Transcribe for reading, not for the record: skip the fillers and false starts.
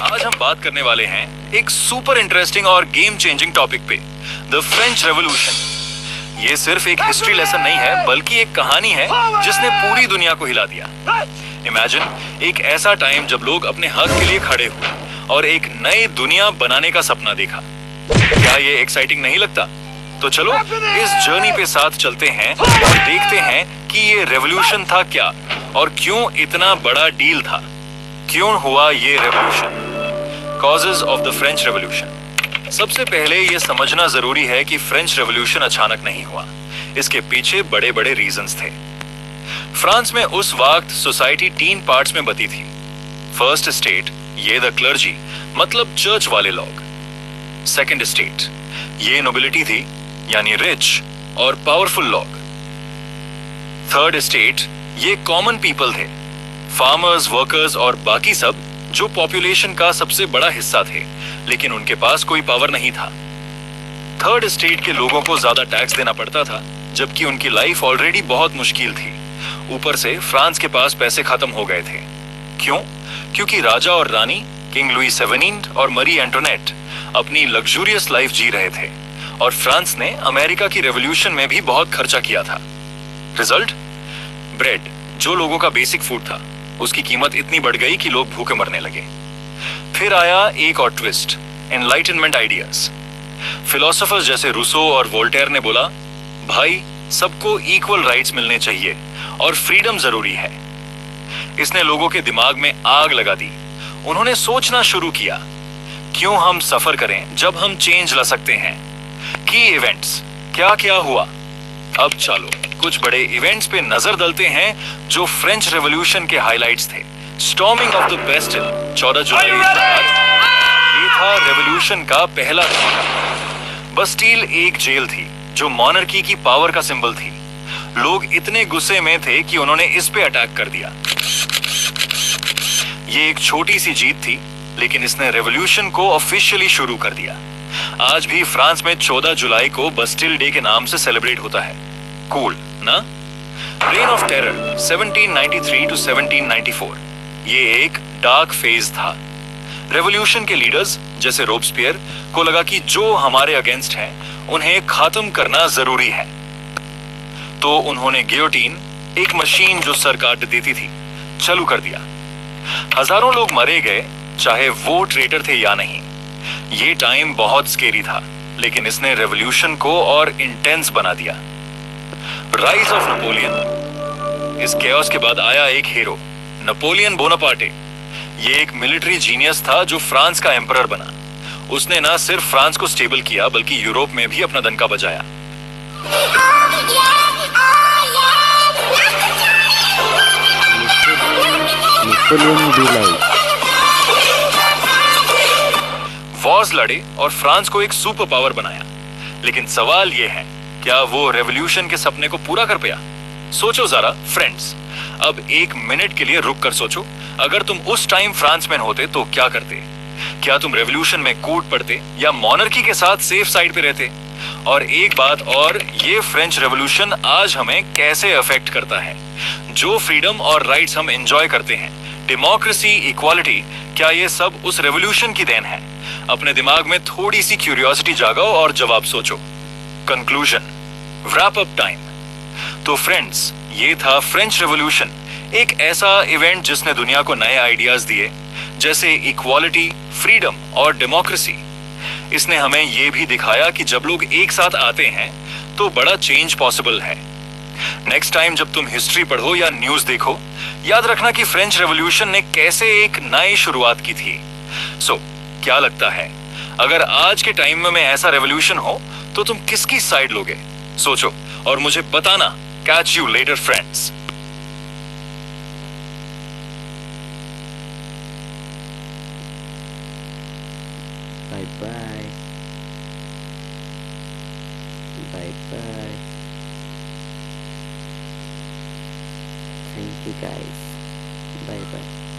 आज हम बात करने वाले हैं एक सुपर इंटरेस्टिंग और गेम चेंजिंग टॉपिक पे, द फ्रेंच रेवोल्यूशन। ये सिर्फ एक हिस्ट्री लेसन नहीं है, बल्कि एक कहानी है जिसने पूरी दुनिया को हिला दिया। इमेजिन एक ऐसा टाइम जब लोग अपने हक के लिए खड़े हुए और एक नई दुनिया बनाने का सपना देखा। क्या ये एक्साइटिंग नहीं लगता? तो चलो इस जर्नी पे साथ चलते हैं और देखते हैं कि ये रेवोल्यूशन था क्या और क्यों इतना बड़ा डील था। क्यों हुआ ये revolution? Causes of the French revolution. सबसे पहले ये समझना जरूरी है कि फ्रेंच रेवोल्यूशन अचानक नहीं हुआ। इसके पीछे बड़े बड़े रीजंस थे। फ्रांस में उस वक्त सोसाइटी 3 पार्ट्स में बटी थी। फर्स्ट स्टेट, ये द क्लर्जी, मतलब चर्च वाले लोग। सेकंड स्टेट, ये नोबिलिटी थी, यानी रिच और पावरफुल लोग। थर्ड स्टेट, ये कॉमन पीपल थे, फार्मर्स, वर्कर्स और बाकी सब जो पॉपुलेशन का सबसे बड़ा हिस्सा थे, लेकिन उनके पास कोई पावर नहीं था। थर्ड स्टेट के लोगों को ज्यादा टैक्स देना पड़ता था, जबकि उनकी लाइफ ऑलरेडी बहुत मुश्किल थी। ऊपर से फ्रांस के पास पैसे खत्म हो गए थे। क्यों? क्योंकि राजा और रानी किंग लुई 17 और मरी एंटोनेट अपनी लग्जूरियस लाइफ जी रहे थे और फ्रांस ने अमेरिका की रेवोल्यूशन में भी बहुत खर्चा किया था। रिजल्ट? ब्रेड, जो लोगों का बेसिक फूड था, उसकी कीमत इतनी बढ़ गई कि लोग भूखे मरने लगे। फिर आया एक और ट्विस्ट, एनलाइटनमेंट आइडियाज। फिलोसोफर्स जैसे रूसो और वोल्टेयर ने बोला, भाई सबको इक्वल राइट्स मिलने चाहिए और फ्रीडम जरूरी है। इसने लोगों के दिमाग में आग लगा दी। उन्होंने सोचना शुरू किया, क्यों हम सफर करें जब हम चेंज ला सकते हैं। की इवेंट्स, क्या क्या हुआ? अब चलो कुछ बड़े इवेंट्स पे नजर डालते हैं जो फ्रेंच रेवोल्यूशन के हाइलाइट्स थे। स्टॉर्मिंग ऑफ द बेस्टिल 14 जुलाई ये था रेवोल्यूशन का पहला धमाका। बस्टील एक जेल थी जो मॉनर्की की पावर का सिंबल थी। लोग इतने गुस्से में थे कि उन्होंने इस पे अटैक कर दिया। ये एक छोटी सी जीत थी, लेकिन इसने रेवोल्यूशन को ऑफिशियली शुरू कर दिया। आज भी फ्रांस में 14 जुलाई को बस्टिल डे के नाम से सेलिब्रेट होता है। कूल ना? रेन ऑफ टेरर 1793 टू 1794, ये एक डार्क फेज था। रेवोल्यूशन के लीडर्स जैसे रोबस्पियर को लगा कि जो हमारे अगेंस्ट हैं उन्हें खत्म करना जरूरी है। तो उन्होंने गियोटिन, एक मशीन जो सर काट देती थी, चालू कर दिया। हजारों लोग मरे गए, चाहे वो ट्रेटर थे या नहीं। ये टाइम बहुत स्केरी था, लेकिन इसने रेवोल्यूशन को और इंटेंस बना दिया। Rise of Napoleon. इस केओस के बाद आया एक हीरो, नेपोलियन बोनापार्टे। ये एक मिलिट्री जीनियस था जो फ्रांस का एम्परर बना। उसने ना सिर्फ फ्रांस को स्टेबल किया, बल्कि यूरोप में भी अपना डंका बजाया। वॉर्स लड़े और फ्रांस को एक सुपर पावर बनाया। लेकिन सवाल यह है, क्या वो रेवोल्यूशन के सपने को पूरा कर पाया? सोचो जरा फ्रेंड्स, अब एक मिनट के लिए रुक कर सोचो, अगर तुम उस टाइम फ्रांस में होते तो क्या करते? क्या तुम रेवोल्यूशन में कूद पड़ते या मॉनर्की के साथ सेफ साइड पे रहते? और एक बात और, ये फ्रेंच रेवोल्यूशन आज हमें कैसे अफेक्ट करता है? जो फ्रीडम और राइट्स हम एंजॉय करते हैं, डेमोक्रेसी, इक्वालिटी, क्या ये सब उस रेवोल्यूशन की देन है? अपने दिमाग में थोड़ी सी क्यूरियोसिटी जागाओ और जवाब सोचो। Conclusion, wrap up time. तो फ्रेंड्स, ये था फ्रेंच रेवोल्यूशन, एक ऐसा इवेंट जिसने दुनिया को नए आइडियाज दिए, जैसे इक्वालिटी, फ्रीडम और डेमोक्रेसी। इसने हमें यह भी दिखाया कि जब लोग एक साथ आते हैं तो बड़ा चेंज पॉसिबल है। नेक्स्ट टाइम जब तुम हिस्ट्री पढ़ो या न्यूज देखो, याद रखना कि फ्रेंच रेवोल्यूशन ने कैसे एक नई शुरुआत की थी। सो क्या लगता है, अगर आज के टाइम में ऐसा रेवोल्यूशन हो तो तुम किसकी साइड लोगे? सोचो और मुझे बताना। Catch you later friends. Bye bye. Bye bye. Thank you guys. Bye bye.